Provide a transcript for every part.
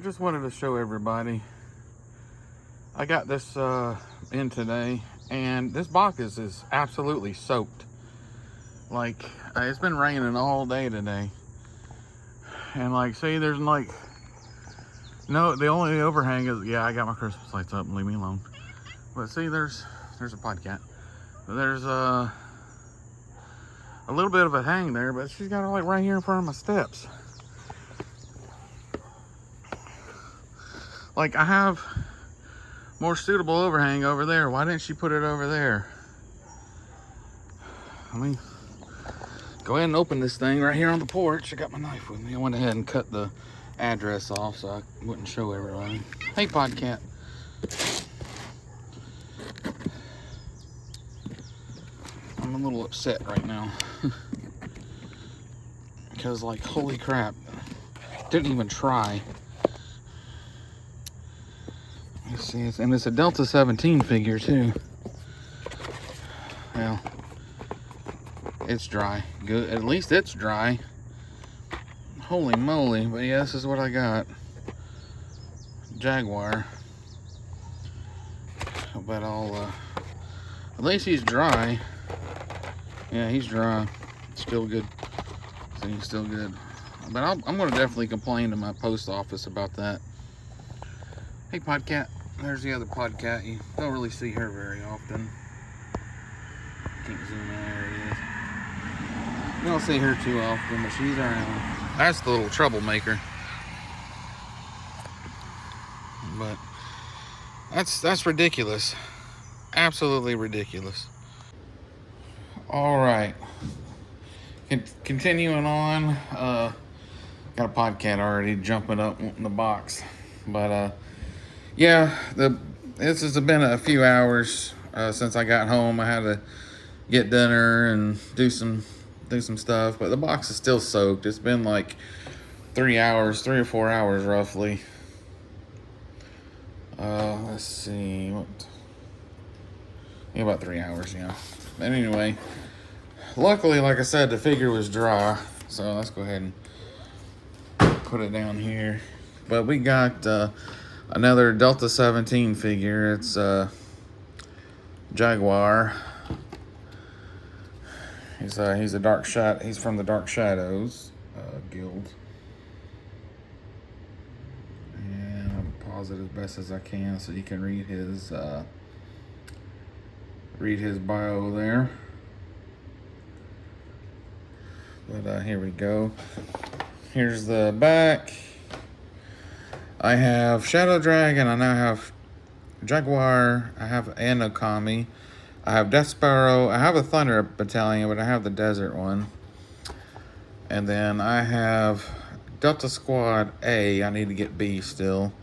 I just wanted to show everybody. I got this in today, and this box is absolutely soaked. Like, it's been raining all day today. And like, see, there's like, no, the only overhang is, yeah, I got my Christmas lights up, leave me alone. But see, there's a podcat. There's a little bit of a hang there, but she's got it like right here in front of my steps. Like, I have more suitable overhang over there. Why didn't she put it over there? Let me go ahead and open this thing right here on the porch. I got my knife with me. I went ahead and cut the address off so I wouldn't show everybody. Hey, podcat. I'm a little upset right now. Because, like, holy crap. Didn't even try. Let's see, and it's a Delta-17 figure too. Well, it's dry. Good, at least it's dry. Holy moly! But yeah, this is what I got. Jaguar. But at least he's dry. Yeah, he's dry. Still good. So he's still good. But I'm gonna definitely complain to my post office about that. Hey, podcat. There's the other podcat. You don't really see her very often. Can't zoom in. There it is. You don't see her too often, but she's around. That's the little troublemaker. But that's ridiculous. Absolutely ridiculous. All right. Continuing on. Got a podcat already jumping up in the box, but yeah, this has been a few hours since I got home. I had to get dinner and do some stuff, but the box is still soaked. It's been like 3 or 4 hours roughly. Let's see, yeah, about 3 hours, yeah. But anyway, luckily, like I said, the figure was dry, so let's go ahead and put it down here. But we got another Delta-17 figure. It's Jaguar. He's a dark shot. He's from the Dark Shadows guild. And I'll pause it as best as I can so you can read his bio there. But here we go. Here's the back. I have Shadow Dragon. I now have Jaguar. I have Anokami. I have Death Sparrow. I have a Thunder Battalion, but I have the Desert one. And then I have Delta Squad A. I need to get B still.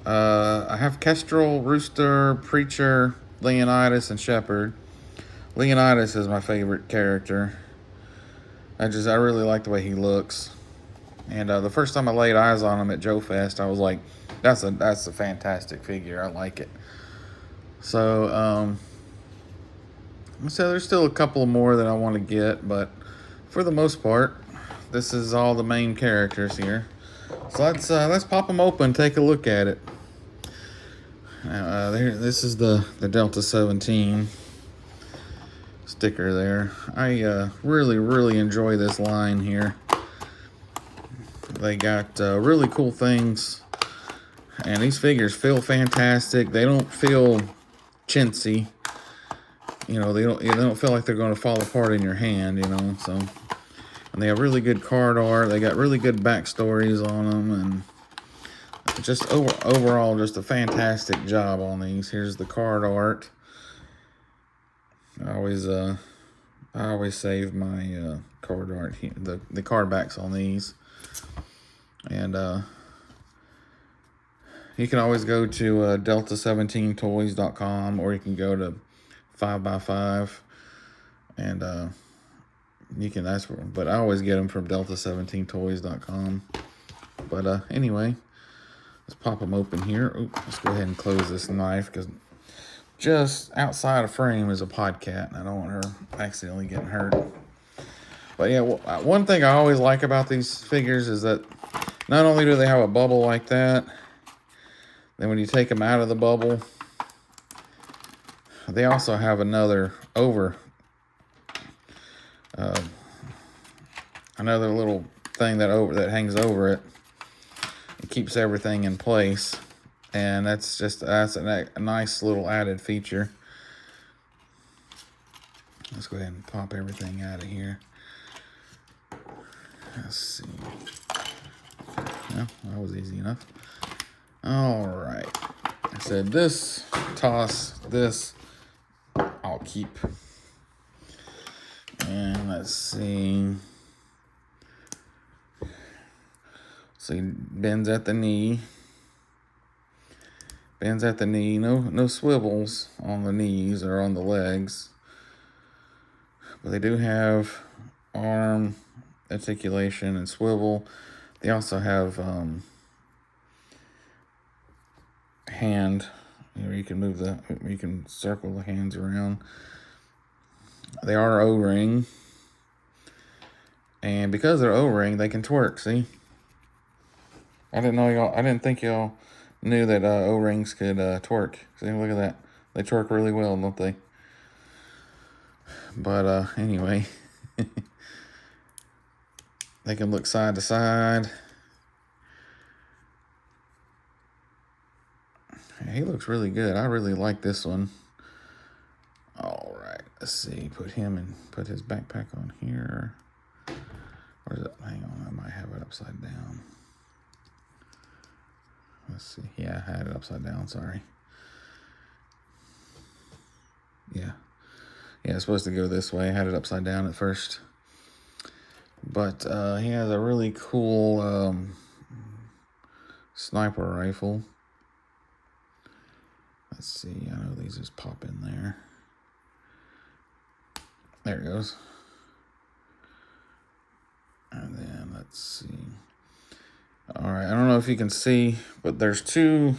I have Kestrel, Rooster, Preacher, Leonidas, and Shepherd. Leonidas is my favorite character. I really like the way he looks. And the first time I laid eyes on him at Joe Fest, I was like, that's a fantastic figure. I like it. So, there's still a couple more that I want to get, but for the most part, this is all the main characters here. So let's pop them open, take a look at it. This is the Delta-17 sticker there. I really enjoy this line here. They got really cool things, and these figures feel fantastic. They don't feel chintzy. You know, they don't feel like they're going to fall apart in your hand. You know, so, and they have really good card art. They got really good backstories on them, and just overall, just a fantastic job on these. Here's the card art. I always save my card art here, the card backs on these. And you can always go to Delta17toys.com, or you can go to 5x5, and you can ask for them. But I always get them from Delta17toys.com. But anyway, let's pop them open here. Ooh, let's go ahead and close this knife, because just outside of frame is a podcat, and I don't want her accidentally getting hurt. But yeah, one thing I always like about these figures is that, Not only do they have a bubble like that, then when you take them out of the bubble, they also have another another little thing that hangs over it. It keeps everything in place, and that's a nice little added feature. Let's go ahead and pop everything out of here. Let's see. Well, that was easy enough. All right. I said this, toss, this, I'll keep. And let's see. See, bends at the knee. Bends at the knee. No swivels on the knees or on the legs. But they do have arm articulation and swivel. They also have hand. You can circle the hands around. They are O-ring. And because they're O-ring, they can twerk, see? I didn't think y'all knew that O-rings could twerk. See, look at that. They twerk really well, don't they? But anyway, they can look side to side. He looks really good. I really like this one. All right, let's see. Put his backpack on here. Where's it? Hang on, I might have it upside down. Let's see. Yeah, I had it upside down. Sorry. Yeah, it's supposed to go this way. I had it upside down at first. But he has a really cool sniper rifle. Let's see. I know these just pop in there. There it goes. And then let's see. All right. I don't know if you can see, but there's two.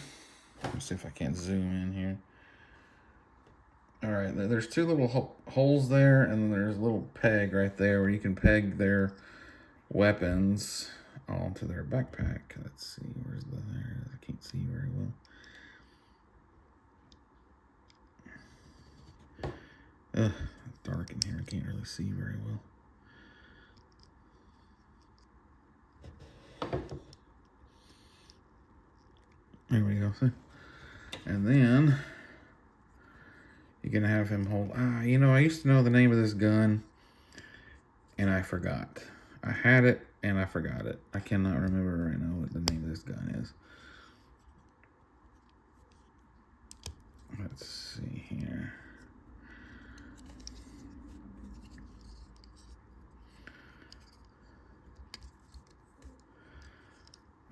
Let's see if I can't zoom in here. All right. There's two little holes there, and then there's a little peg right there where you can peg their weapons onto their backpack. Let's see. Where's there? I can't see very well. It's dark in here. I can't really see very well. There we go. See? And then you're going to have him hold. I used to know the name of this gun, and I forgot. I had it, and I forgot it. I cannot remember right now what the name of this gun is. Let's see here.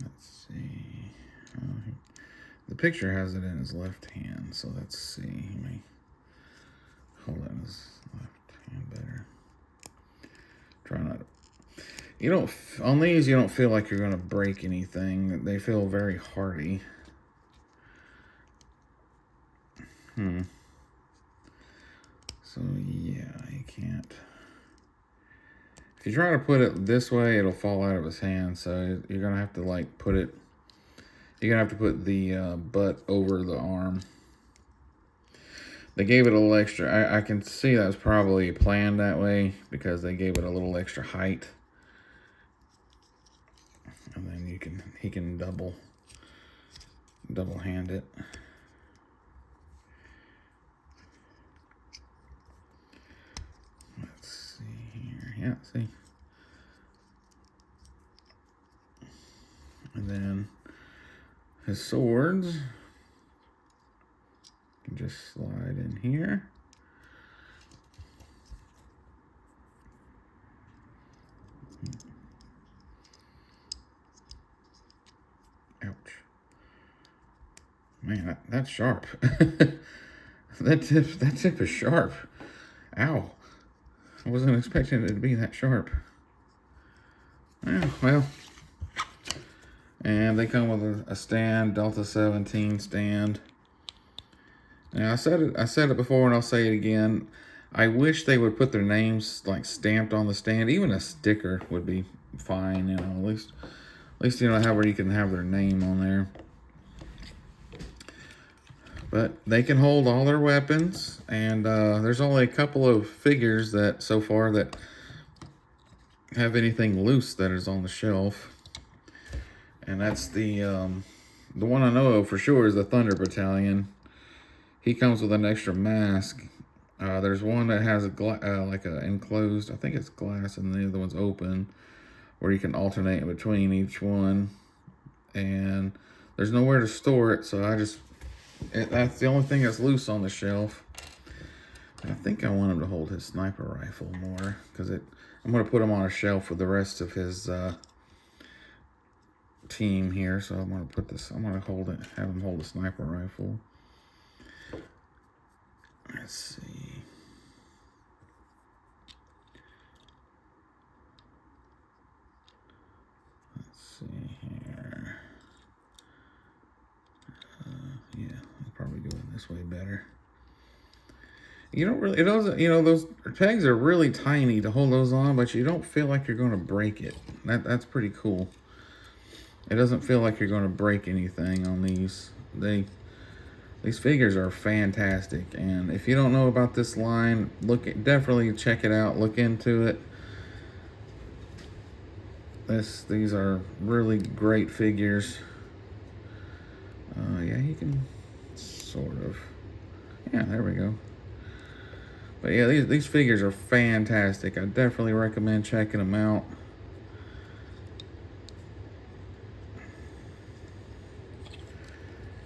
Let's see. The picture has it in his left hand, so let's see. He may hold it in his left hand better. Try not to. On these, you don't feel like you're going to break anything. They feel very hardy. So, yeah, you can't. If you try to put it this way, it'll fall out of his hand. So, you're going to have to, you're going to have to put the butt over the arm. They gave it a little extra. I can see that was probably planned that way because they gave it a little extra height. And then he can double hand it. Let's see here. Yeah, see. And then his swords can just slide in here. Ouch. Man, that's sharp. That tip is sharp. Ow. I wasn't expecting it to be that sharp. Well. And they come with a stand, Delta-17 stand. Now, I said it before and I'll say it again. I wish they would put their names stamped on the stand. Even a sticker would be fine, at least At least you know how where you can have their name on there. But they can hold all their weapons, and there's only a couple of figures that so far that have anything loose that is on the shelf. And that's the one I know of for sure is the Thunder Battalion. He comes with an extra mask. There's one that has a like a enclosed, I think it's glass, and the other one's open, where you can alternate in between each one. And there's nowhere to store it, so that's the only thing that's loose on the shelf. I think I want him to hold his sniper rifle more, because I'm going to put him on a shelf with the rest of his team here. So I'm going to have him hold a sniper rifle. Let's see. Here. Yeah, I'll probably do it this way better. You don't really, it doesn't, those pegs are really tiny to hold those on, but you don't feel like you're going to break it. That's pretty cool. It doesn't feel like you're going to break anything on these. These figures are fantastic, and if you don't know about this line, definitely check it out. Look into it. These are really great figures. Yeah, you can sort of. Yeah, there we go. But yeah, these figures are fantastic. I definitely recommend checking them out.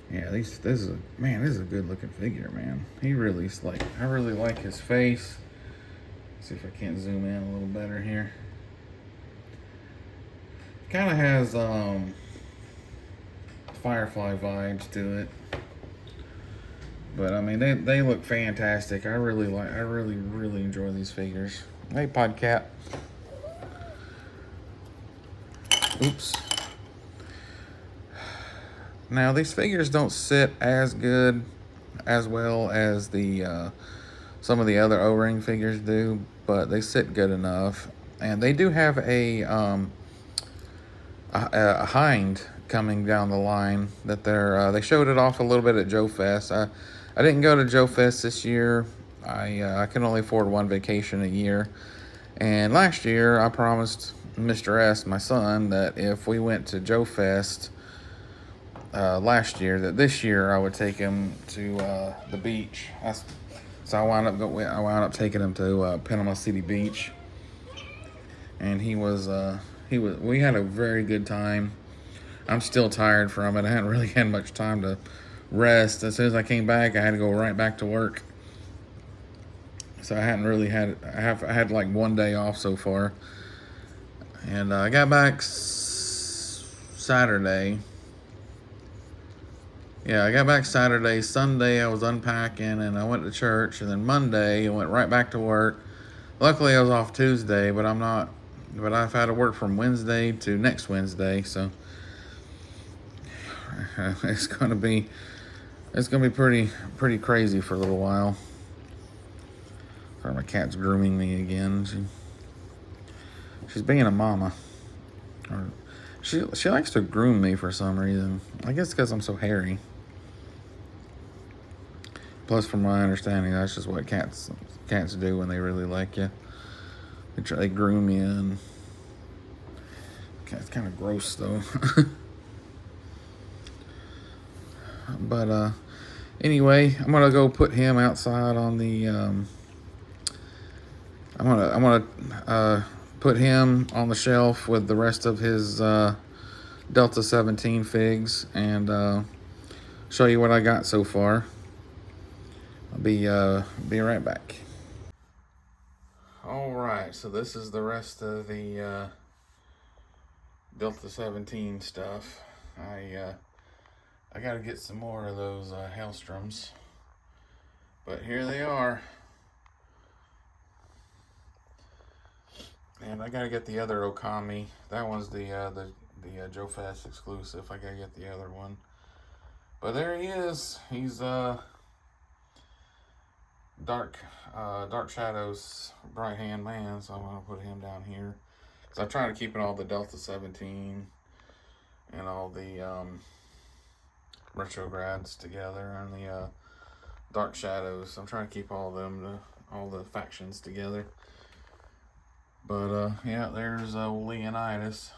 Yeah, this is a good looking figure, man. He really is I really like his face. Let's see if I can't zoom in a little better here. Kind of has Firefly vibes to it. But I mean, they look fantastic. I really enjoy these figures. Hey, Podcat. Oops. Now these figures don't sit as well as the some of the other O-ring figures do, but they sit good enough. And they do have a hind coming down the line that they showed it off a little bit at Joe Fest. I didn't go to Joe Fest this year. I can only afford one vacation a year. And last year I promised Mr. S, my son, that if we went to Joe Fest last year, that this year I would take him to the beach. So I wound up taking him to Panama City Beach, and we had a very good time. I'm still tired from it. I hadn't really had much time to rest. As soon as I came back, I had to go right back to work. So I hadn't really had. I had like one day off so far, and I got back Saturday. Yeah, I got back Saturday. Sunday I was unpacking and I went to church, and then Monday I went right back to work. Luckily I was off Tuesday, but I've had to work from Wednesday to next Wednesday, so it's gonna be pretty crazy for a little while. Sorry, my cat's grooming me again. She's being a mama. She likes to groom me for some reason. I guess because I'm so hairy. Plus, from my understanding, that's just what cats do when they really like you. They groom you, and it's kind of gross though. But anyway, I'm gonna go put him outside on the. I'm gonna put him on the shelf with the rest of his Delta-17 figs, and show you what I got so far. I'll be right back. All right, so this is the rest of the Delta-17 stuff. I got to get some more of those Hellstroms, but here they are. And I gotta get the other Okami. That one's the Joe Fest exclusive. I gotta get the other one. But there he is. He's Dark Shadows right hand man. So I'm gonna put him down here. So I'm trying to keep it all the Delta-17 and all the retrogrades together, and the dark shadows. I'm trying to keep all the factions together. But yeah, there's Leonidas.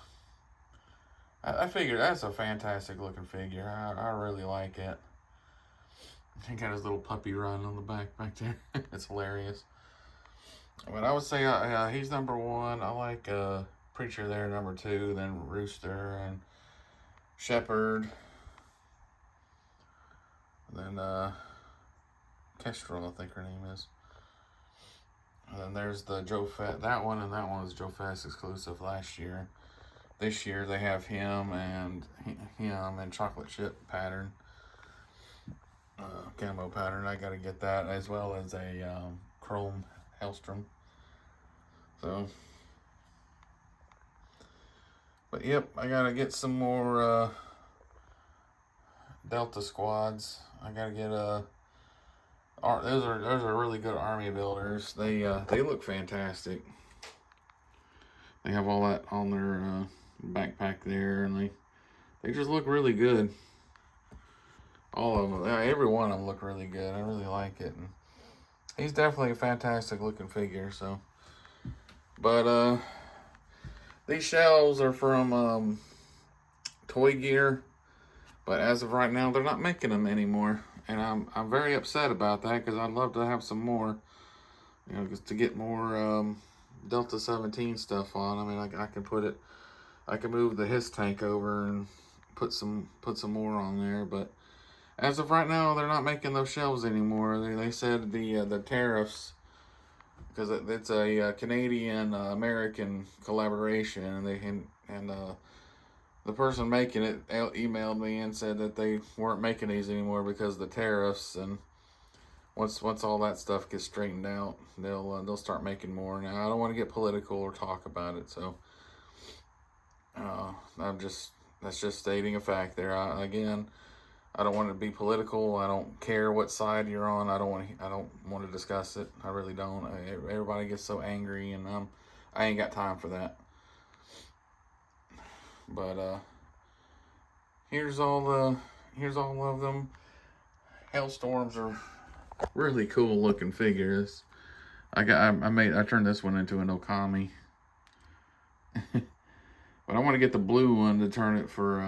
I figured that's a fantastic looking figure. I really like it. He got his little puppy run on the back there. It's hilarious. But I would say he's number one. I like Preacher there, number two. Then Rooster and Shepherd. And then Kestrel, I think her name is. And then there's the Joe Fett. That one and that one was Joe Fest exclusive last year. This year they have him and chocolate chip pattern, camo pattern. I got to get that, as well as a chrome Hellstrom. So, but yep, I got to get some more Delta squads. I got to get those are really good army builders. They look fantastic. They have all that on their backpack there, and they just look really good. All of them, every one of them look really good. I really like it, and he's definitely a fantastic looking figure. So, but these shells are from Toy Gear, but as of right now, they're not making them anymore, and I'm very upset about that, because I'd love to have some more, you know, just to get more Delta-17 stuff on. I mean, I can put it, I can move the HISS tank over and put some more on there, but as of right now, they're not making those shelves anymore. They said the tariffs, because it's a Canadian American collaboration, and the person making it emailed me and said that they weren't making these anymore because of the tariffs, and once all that stuff gets straightened out, they'll start making more. Now, I don't want to get political or talk about it, so that's just stating a fact there. Again, I don't want to be political. I don't care what side you're on. I don't want to discuss it. I really don't. Everybody gets so angry, and I ain't got time for that. But here's all of them. Hailstorms are really cool looking figures. I turned this one into an Okami. But I want to get the blue one to turn it for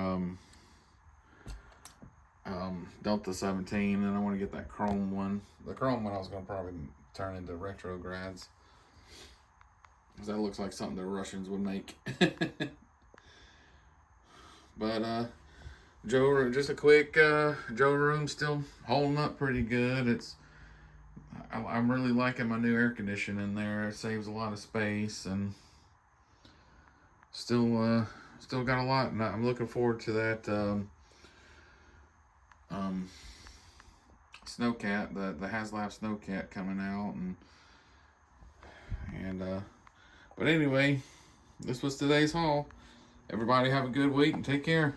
Delta-17, and I want to get that chrome one. The chrome one I was going to probably turn into retrogrades, because that looks like something the Russians would make. But Joe, just a quick Joe room still holding up pretty good. I'm really liking my new air conditioning in there. It saves a lot of space, and still got a lot. And I'm looking forward to that Snowcat, the HasLab Snowcat coming out, and but anyway, this was today's haul. Everybody have a good week and take care.